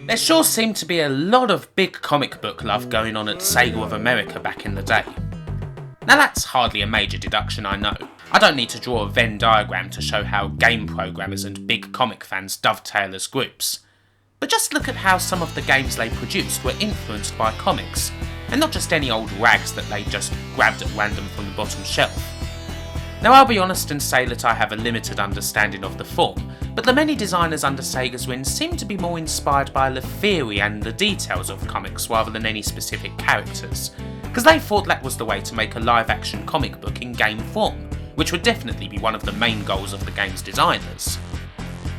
There sure seemed to be a lot of big comic book love going on at Sega of America back in the day. Now that's hardly a major deduction, I know. I don't need to draw a Venn diagram to show how game programmers and big comic fans dovetail as groups. But just look at how some of the games they produced were influenced by comics, and not just any old rags that they just grabbed at random from the bottom shelf. Now I'll be honest and say that I have a limited understanding of the form, but the many designers under Sega's wing seem to be more inspired by liiivveEVVEERRRR and the details of comics rather than any specific characters, because they thought that was the way to make a live action comic book in game form, which would definitely be one of the main goals of the game's designers.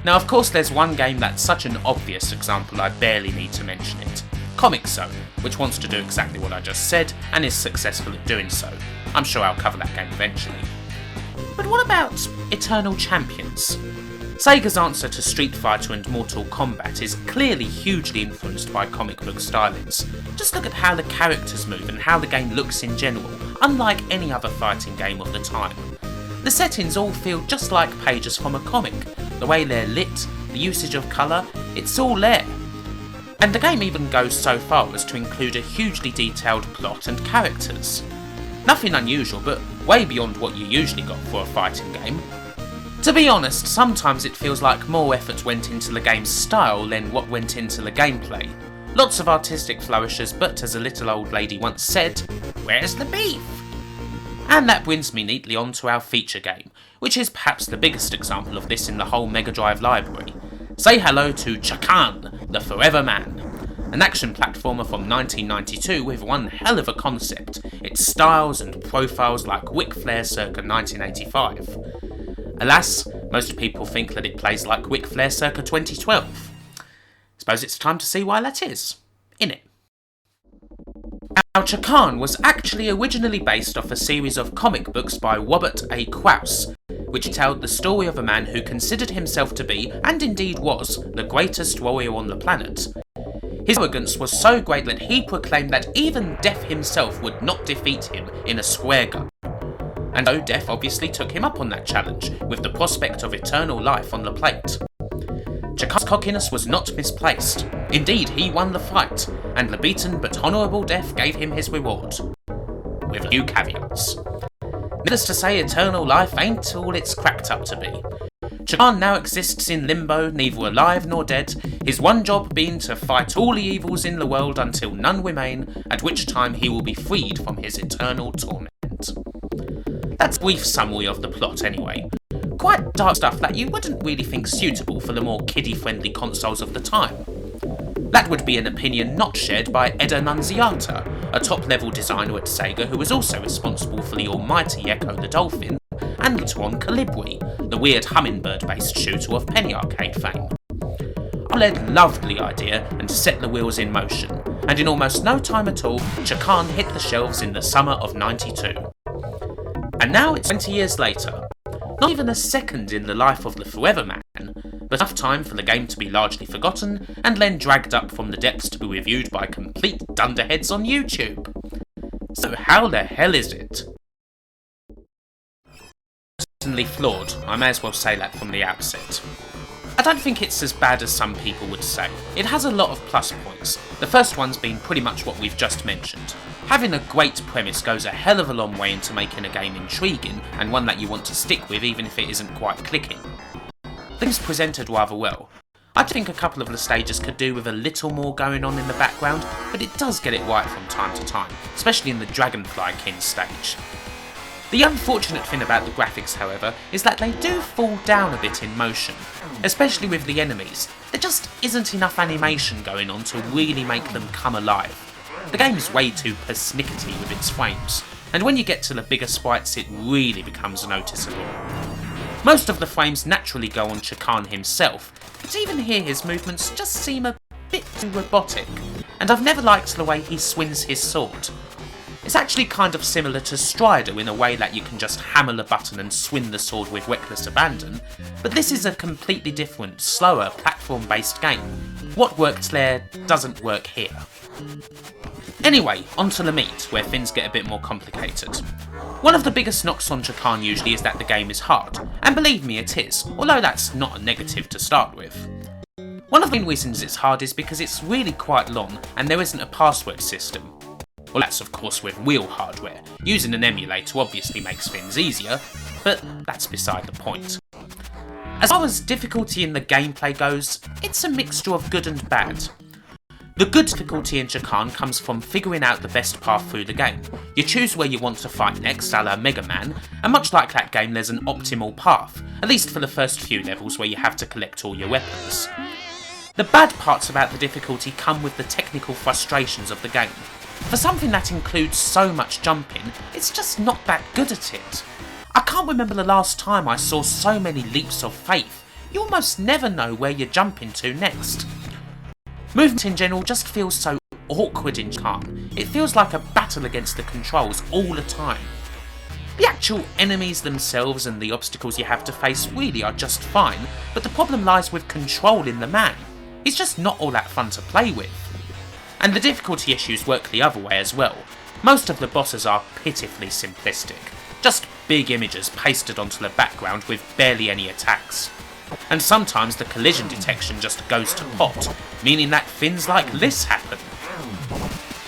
Now of course there's one game that's such an obvious example I barely need to mention it, Comic Zone, which wants to do exactly what I just said and is successful at doing so. I'm sure I'll cover that game eventually. But what about Eternal Champions? Sega's answer to Street Fighter and Mortal Kombat is clearly hugely influenced by comic book stylings. Just look at how the characters move and how the game looks in general, unlike any other fighting game of the time. The settings all feel just like pages from a comic. The way they're lit, the usage of colour, it's all there. And the game even goes so far as to include a hugely detailed plot and characters. Nothing unusual, but way beyond what you usually got for a fighting game. To be honest, sometimes it feels like more effort went into the game's style than what went into the gameplay. Lots of artistic flourishes, but as a little old lady once said, "Where's the beef?" And that brings me neatly on to our feature game, which is perhaps the biggest example of this in the whole Mega Drive library. Say hello to Chakan, the Forever Man. An action platformer from 1992 with one hell of a concept, its styles and profiles like Ric Flair circa 1985. Alas, most people think that it plays like Ric Flair circa 2012. Suppose it's time to see why that is, innit? Now Chakan was actually originally based off a series of comic books by Robert A. Krause, which told the story of a man who considered himself to be, and indeed was, the greatest warrior on the planet. His arrogance was so great that he proclaimed that even Death himself would not defeat him in a square gun. And so Death obviously took him up on that challenge, with the prospect of eternal life on the plate. Chakan's cockiness was not misplaced. Indeed, he won the fight, and the beaten but honourable Death gave him his reward. With a few caveats. Needless to say, eternal life ain't all it's cracked up to be. Chakan now exists in limbo, neither alive nor dead, his one job being to fight all the evils in the world until none remain, at which time he will be freed from his eternal torment. That's a brief summary of the plot anyway. Quite dark stuff that you wouldn't really think suitable for the more kiddie-friendly consoles of the time. That would be an opinion not shared by Ed Annunziata, a top-level designer at Sega who was also responsible for the almighty Echo the Dolphin, and later on Calibri, the weird hummingbird-based shooter of Penny Arcade fame. OLED loved the idea and set the wheels in motion, and in almost no time at all, Chakan hit the shelves in the summer of '92. And now it's 20 years later. Not even a second in the life of the Forever Man, but enough time for the game to be largely forgotten and then dragged up from the depths to be reviewed by complete dunderheads on YouTube. So how the hell is it? Certainly flawed, I may as well say that from the outset. I don't think it's as bad as some people would say. It has a lot of plus points, the first one's been pretty much what we've just mentioned. Having a great premise goes a hell of a long way into making a game intriguing and one that you want to stick with even if it isn't quite clicking. The game's presented rather well. I think a couple of the stages could do with a little more going on in the background, but it does get it right from time to time, especially in the Dragonfly King stage. The unfortunate thing about the graphics, however, is that they do fall down a bit in motion, especially with the enemies. There just isn't enough animation going on to really make them come alive. The game is way too persnickety with its frames, and when you get to the bigger sprites it really becomes noticeable. Most of the frames naturally go on Chakan himself, but even here his movements just seem a bit too robotic, and I've never liked the way he swings his sword. It's actually kind of similar to Strider in a way that you can just hammer the button and swing the sword with reckless abandon, but this is a completely different, slower, platform-based game. What worked there doesn't work here. Anyway, onto the meat, where things get a bit more complicated. One of the biggest knocks on Chakan usually is that the game is hard, and believe me it is, although that's not a negative to start with. One of the main reasons it's hard is because it's really quite long and there isn't a password system. Well, that's of course with real hardware. Using an emulator obviously makes things easier, but that's beside the point. As far as difficulty in the gameplay goes, it's a mixture of good and bad. The good difficulty in Chakan comes from figuring out the best path through the game. You choose where you want to fight next, a la Mega Man, and much like that game there's an optimal path, at least for the first few levels where you have to collect all your weapons. The bad parts about the difficulty come with the technical frustrations of the game. For something that includes so much jumping, it's just not that good at it. I can't remember the last time I saw so many leaps of faith. You almost never know where you're jumping to next. Movement in general just feels so awkward in Chakan. It feels like a battle against the controls all the time. The actual enemies themselves and the obstacles you have to face really are just fine, but the problem lies with controlling the man. It's just not all that fun to play with. And the difficulty issues work the other way as well. Most of the bosses are pitifully simplistic. Just big images pasted onto the background with barely any attacks. And sometimes the collision detection just goes to pot, meaning that things like this happen.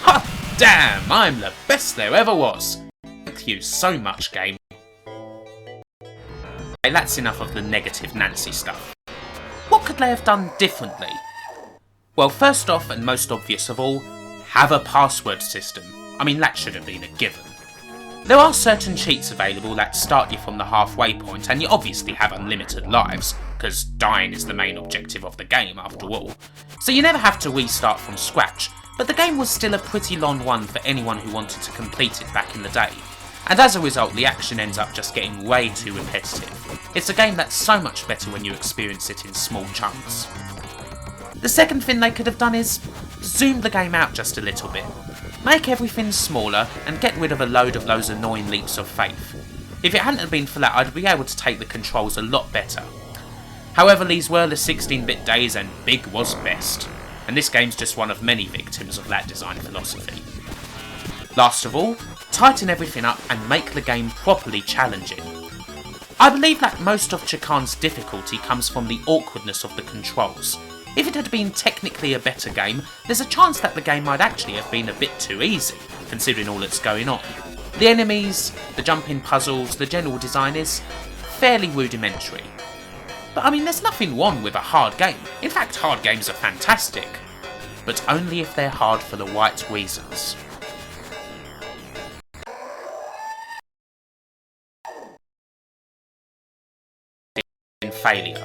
Ha! Damn, I'm the best there ever was! Thank you so much, game. Okay, that's enough of the negative Nancy stuff. What could they have done differently? Well, first off and most obvious of all, have a password system. I mean, that should have been a given. There are certain cheats available that start you from the halfway point, and you obviously have unlimited lives, because dying is the main objective of the game after all. So you never have to restart from scratch, but the game was still a pretty long one for anyone who wanted to complete it back in the day. And as a result, the action ends up just getting way too repetitive. It's a game that's so much better when you experience it in small chunks. The second thing they could have done is zoom the game out just a little bit. Make everything smaller and get rid of a load of those annoying leaps of faith. If it hadn't been for that, I'd be able to take the controls a lot better. However, these were the 16-bit days and big was best, and this game's just one of many victims of that design philosophy. Last of all, tighten everything up and make the game properly challenging. I believe that most of Chakan's difficulty comes from the awkwardness of the controls. If it had been technically a better game, there's a chance that the game might actually have been a bit too easy, considering all that's going on. The enemies, the jumping puzzles, the general design is fairly rudimentary. But I mean, there's nothing wrong with a hard game. In fact, hard games are fantastic. But only if they're hard for the right reasons. In failure.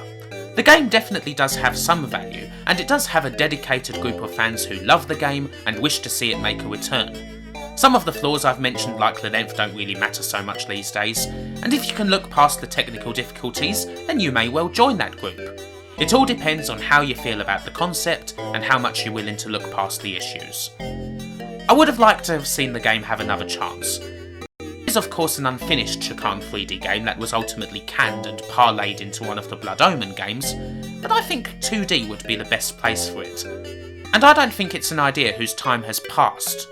The game definitely does have some value, and it does have a dedicated group of fans who love the game and wish to see it make a return. Some of the flaws I've mentioned, like the length, don't really matter so much these days, and if you can look past the technical difficulties, then you may well join that group. It all depends on how you feel about the concept and how much you're willing to look past the issues. I would have liked to have seen the game have another chance. It is of course an unfinished Chakan 3D game that was ultimately canned and parlayed into one of the Blood Omen games, but I think 2D would be the best place for it. And I don't think it's an idea whose time has passed.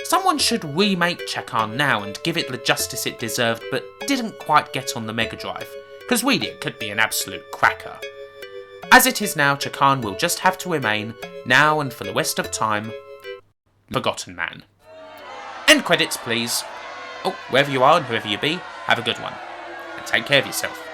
Someone should remake Chakan now and give it the justice it deserved but didn't quite get on the Mega Drive, because really it could be an absolute cracker. As it is now, Chakan will just have to remain, now and for the rest of time, Forgotten Man. End credits please. Oh, wherever you are and whoever you be, have a good one. And take care of yourself.